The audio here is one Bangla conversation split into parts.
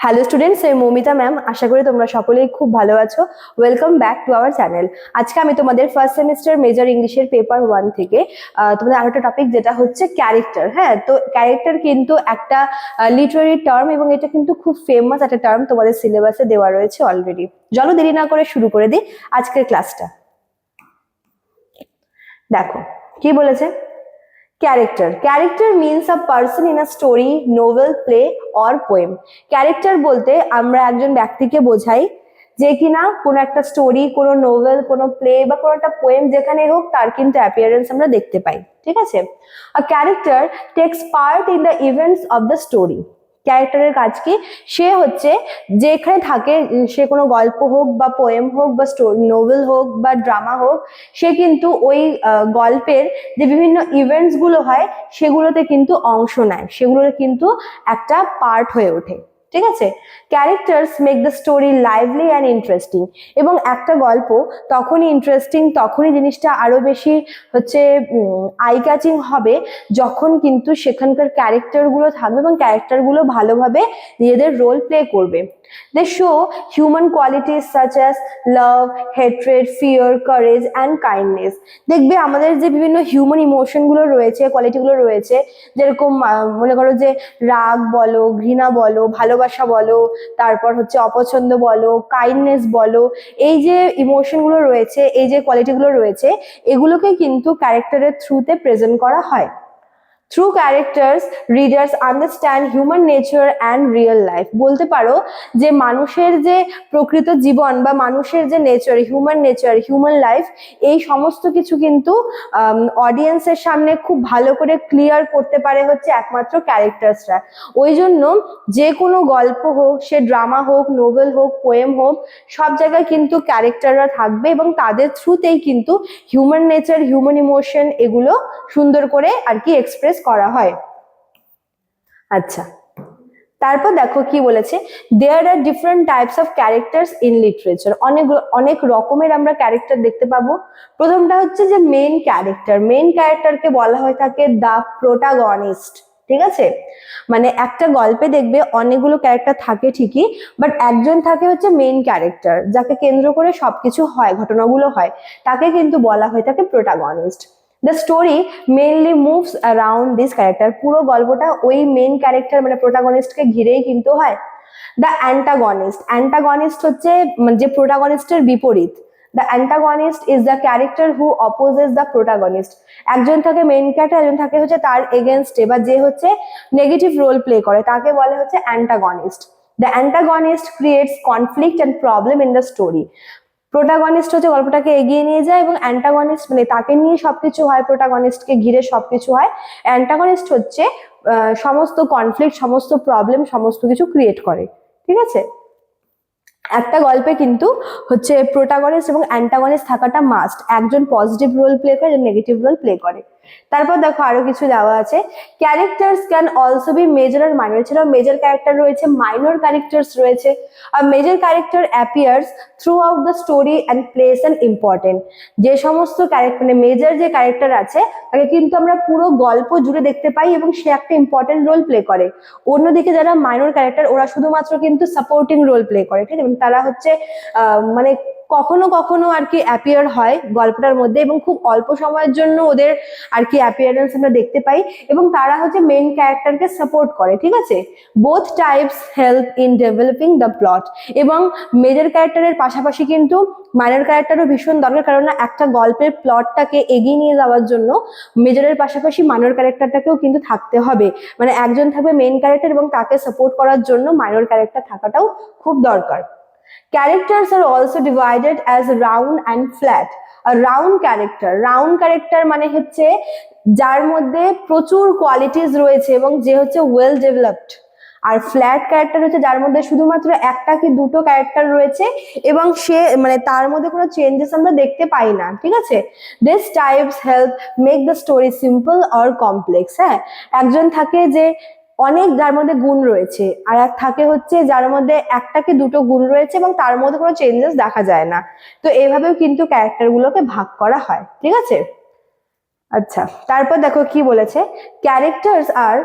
হ্যালো স্টুডেন্টস, আমি মৌমিতা ম্যাম। আশা করি তোমরা সকলেই খুব ভালো আছো। Welcome back to our channel. আজকে আমি তোমাদের ফার্স্ট সেমিস্টার মেজর ইংলিশের পেপার 1 থেকে তোমাদের আরেকটা টপিক, যেটা হচ্ছে ক্যারেক্টার। হ্যাঁ, তো ক্যারেক্টার কিন্তু একটা লিটারারি টার্ম এবং এটা কিন্তু খুব ফেমাস একটা টার্ম, তোমাদের সিলেবাসে দেওয়া রয়েছে অলরেডি। চলো দেরি না করে শুরু করে দিই আজকের ক্লাসটা। দেখো কি বলেছে। Character means a person in a story, novel, play or poem. Character বলতে আমরা একজন ব্যক্তিকে বোঝাই যে কিনা কোনো একটা স্টোরি, কোনো নোভেল, কোনো প্লে বা কোনো একটা পোয়েম যেখানে হোক তার কিন্তু অ্যাপিয়ারেন্স আমরা দেখতে পাই। ঠিক আছে। A character takes part in the events of the story. ক্যারেক্টারের কাজ কি? সে হচ্ছে যেখানে থাকে, সে কোনো গল্প হোক বা পোয়েম হোক বা নোভেল হোক বা ড্রামা হোক, সে কিন্তু ওই গল্পের যে বিভিন্ন ইভেন্টস গুলো হয় সেগুলোতে কিন্তু অংশ নেয়, সেগুলোর কিন্তু একটা পার্ট হয়ে ওঠে। ঠিক আছে। Characters make the story lively and interesting. এবং একটা গল্প তখনই ইন্টারেস্টিং, তখনই জিনিসটা আরো বেশি হচ্ছে আই ক্যাচিং হবে যখন কিন্তু সেখানকার ক্যারেক্টারগুলো থাকবে এবং ক্যারেক্টারগুলো ভালোভাবে নিজেদের রোল প্লে করবে। They show human qualities such as love, hatred, fear, courage and kindness. দেখবে আমাদের যে বিভিন্ন হিউম্যান ইমোশন গুলো রয়েছে, কোয়ালিটি গুলো রয়েছে, যেরকম মনে করো যে রাগ বলো, ঘৃণা বলো, ভালোবাসা বলো, তারপর হচ্ছে অপছন্দ বলো, কাইন্ডনেস বলো, এই যে ইমোশন গুলো রয়েছে, এই যে কোয়ালিটি গুলো রয়েছে, এগুলোকে কিন্তু ক্যারেক্টারের থ্রুতে প্রেজেন্ট করা হয়। Through characters readers understand human nature and real life. বলতে পারো যে মানুষের যে প্রকৃত জীবন বা মানুষের যে নেচার, হিউম্যান লাইফ, এই সমস্ত কিছু কিন্তু অডিয়েন্সের সামনে খুব ভালো করে ক্লিয়ার করতে পারে হচ্ছে একমাত্র ক্যারেক্টার্সরা। ওই জন্য যে কোনো গল্প হোক, সে ড্রামা হোক, নোভেল হোক, পোয়েম হোক, সব জায়গায় কিন্তু ক্যারেক্টাররা থাকবে এবং তাদের থ্রুতেই কিন্তু হিউম্যান নেচার, হিউম্যান ইমোশন এগুলো সুন্দর করে আর কি এক্সপ্রেস করা হয়। আচ্ছা, তারপর দেখো কি বলেছে। There are different types of characters in literature. অনেক রকমের আমরা ক্যারেক্টার দেখতে পাবো। প্রথমটা হচ্ছে যে মেইন ক্যারেক্টারকে বলা হয়ে থাকে দ্য প্রোটাগনিস্ট। ঠিক আছে। মানে একটা গল্পে দেখবে অনেকগুলো ক্যারেক্টার থাকে ঠিকই, বাট একজন থাকে হচ্ছে মেইন ক্যারেক্টার, যাকে কেন্দ্র করে সবকিছু হয়, ঘটনাগুলো হয়, তাকে কিন্তু বলা হয়ে থাকে protagonist. The story mainly moves around this character. পুরো গল্পটা ওই মেইন ক্যারেক্টার মানে প্রোটাগনিস্টকে ঘিরেই কিন্তু হয়। দ্য অ্যান্টাগনিস্ট হচ্ছে যে প্রোটাগনিস্টের বিপরীত। The antagonist is the character who opposes the protagonist. একজন থাকে মেইন ক্যারেক্টার, একজন থাকে হচ্ছে তার এগেনস্টে বা যে হচ্ছে নেগেটিভ রোল প্লে করে, তাকে বলে হচ্ছে antagonist. The antagonist creates conflict and problem in the story. Protagonist হচ্ছে গল্পটাকে এগিয়ে নিয়ে যায় এবং অ্যান্টাগনিস্ট মানে তাকে নিয়ে সবকিছু হয়, প্রোটাগনিস্টকে ঘিরে সবকিছু হয়। অ্যান্টাগনিস্ট হচ্ছে সমস্ত কনফ্লিক্ট, সমস্ত প্রবলেম, সমস্ত কিছু ক্রিয়েট করে। ঠিক আছে। একটা গল্পে কিন্তু হচ্ছে প্রোটাগনিস্ট এবং অ্যান্টাগনিস্ট থাকাটা মাস্ট। একজন পজিটিভ রোল প্লে করে, একজন নেগেটিভ রোল প্লে করে। তারপর দেখো আরো কিছু দেওয়া আছে। Characters can also be major or minor. এছাড়াও মেজর ক্যারেক্টার রয়েছে, মাইনর ক্যারেক্টার্স রয়েছে। আর major character appears throughout the story and places an important. যে সমস্ত ক্যারেক্টার মানে মেজর যে ক্যারেক্টার আছে তাকে কিন্তু আমরা পুরো গল্প জুড়ে দেখতে পাই এবং সে একটা ইম্পর্টেন্ট রোল প্লে করে। অন্যদিকে যারা মাইনর ক্যারেক্টার, ওরা শুধুমাত্র কিন্তু সাপোর্টিং রোল প্লে করে। ঠিক আছে। তারা হচ্ছে মানে কখনো কখনো আর কি অ্যাপিয়ার হয় গল্পটার মধ্যে এবং খুব অল্প সময়ের জন্য ওদের আর কি অ্যাপিয়ারেন্স আমরা দেখতে পাই এবং তারা হচ্ছে মেইন ক্যারেক্টারকে সাপোর্ট করে। ঠিক আছে। Both types help in developing the plot. এবং মেজর ক্যারেক্টারের পাশাপাশি কিন্তু মাইনর ক্যারেক্টারও ভীষণ দরকার, কারণ একটা গল্পের প্লটটাকে এগিয়ে নিয়ে যাওয়ার জন্য মেজরের পাশাপাশি মাইনর ক্যারেক্টারটাকেও কিন্তু থাকতে হবে। মানে একজন থাকবে মেইন ক্যারেক্টার এবং তাকে সাপোর্ট করার জন্য মাইনর ক্যারেক্টার থাকাটাও খুব দরকার। Characters are also divided as round and flat. A round character মানে হচ্ছে যার মধ্যে প্রচুর কোয়ালিটিস রয়েছে এবং যে হচ্ছে ওয়েল ডেভেলপড। আর ফ্ল্যাট ক্যারেক্টার হচ্ছে যার মধ্যে শুধুমাত্র একটা কি দুটো ক্যারেক্টার রয়েছে এবং সে মানে তার মধ্যে কোনো চেঞ্জেস আমরা দেখতে পাই না। ঠিক আছে। This types help make the story simple or complex. হ্যাঁ, একজন থাকে যে অনেক যার মধ্যে গুণ রয়েছে, আর এক থাকে হচ্ছে যার মধ্যে একটা কি দুটো গুণ রয়েছে এবং তার মধ্যে কোনো চেঞ্জেস দেখা যায় না। তো এইভাবেও কিন্তু ক্যারেক্টার গুলোকে ভাগ করা হয়। ঠিক আছে। আচ্ছা, তারপর দেখো কি বলেছে। Characters are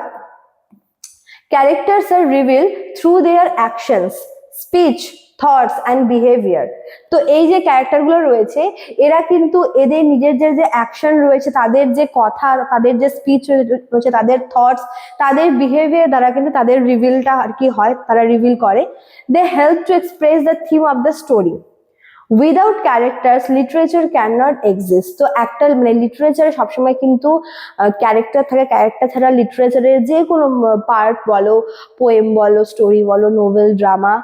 characters are reveal through their actions, speech, thoughts and behaviour. তো এই যে ক্যারেক্টারগুলো রয়েছে এরা কিন্তু এদের নিজের যে অ্যাকশন রয়েছে, তাদের যে কথা, তাদের যে স্পিচ রয়েছে, তাদের থটস, তাদের বিহেভিয়ার দ্বারা কিন্তু তাদের রিভিলটা আর কি হয়, তারা রিভিল করে। They help to express the theme of the story. Without characters literature can not exist. তো একটা মানে লিটারেচারে সবসময় কিন্তু ক্যারেক্টার থাকে, ক্যারেক্টার ছাড়া লিটারেচারের যে কোনো পার্ট বলো, পোয়েম বলো, স্টোরি বলো, নোভেল, ড্রামা,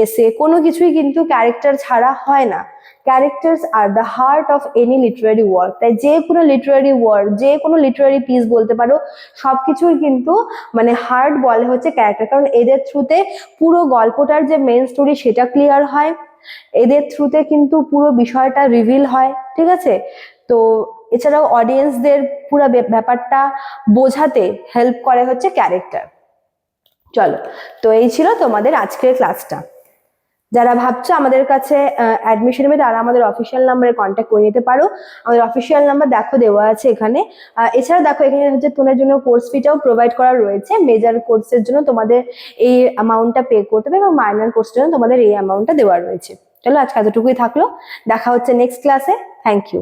এসে, কোনো কিছুই কিন্তু ক্যারেক্টার ছাড়া হয় না। Characters are the heart of any Literary work. তাই যে কোনো লিটারারি ওয়ার্ক, যে কোনো লিটারারি পিস বলতে পারো, সবকিছুই কিন্তু মানে হার্ট বলে হচ্ছে ক্যারেক্টার, কারণ এদের থ্রুতে পুরো গল্পটার যে মেন স্টোরি সেটা ক্লিয়ার হয়, এদের থ্রুতে কিন্তু পুরো বিষয়টা রিভিল হয়, ঠিক আছে। তো এছাড়াও অডিয়েন্সদের পুরো ব্যাপারটা বোঝাতে হেল্প করে হচ্ছে ক্যারেক্টার। চলো, তো এই ছিল তোমাদের আজকের ক্লাসটা। যারা ভাবছো আমাদের কাছে অ্যাডমিশন নেবে তারা আমাদের অফিসিয়াল নাম্বারে কন্ট্যাক্ট করে নিতে পারো। আমাদের অফিসিয়াল নাম্বার দেখো দেওয়া আছে এখানে। এছাড়া দেখো এখানে হচ্ছে তোমাদের জন্য কোর্স ফিটাও প্রোভাইড করা রয়েছে। মেজর কোর্সের জন্য তোমাদের এই অ্যামাউন্টটা পে করতে হবে এবং মাইনর কোর্সের জন্য তোমাদের এই অ্যামাউন্টটা দেওয়া রয়েছে। চলো, আজকে এতটুকুই থাকলো, দেখা হচ্ছে নেক্সট ক্লাসে। Thank you.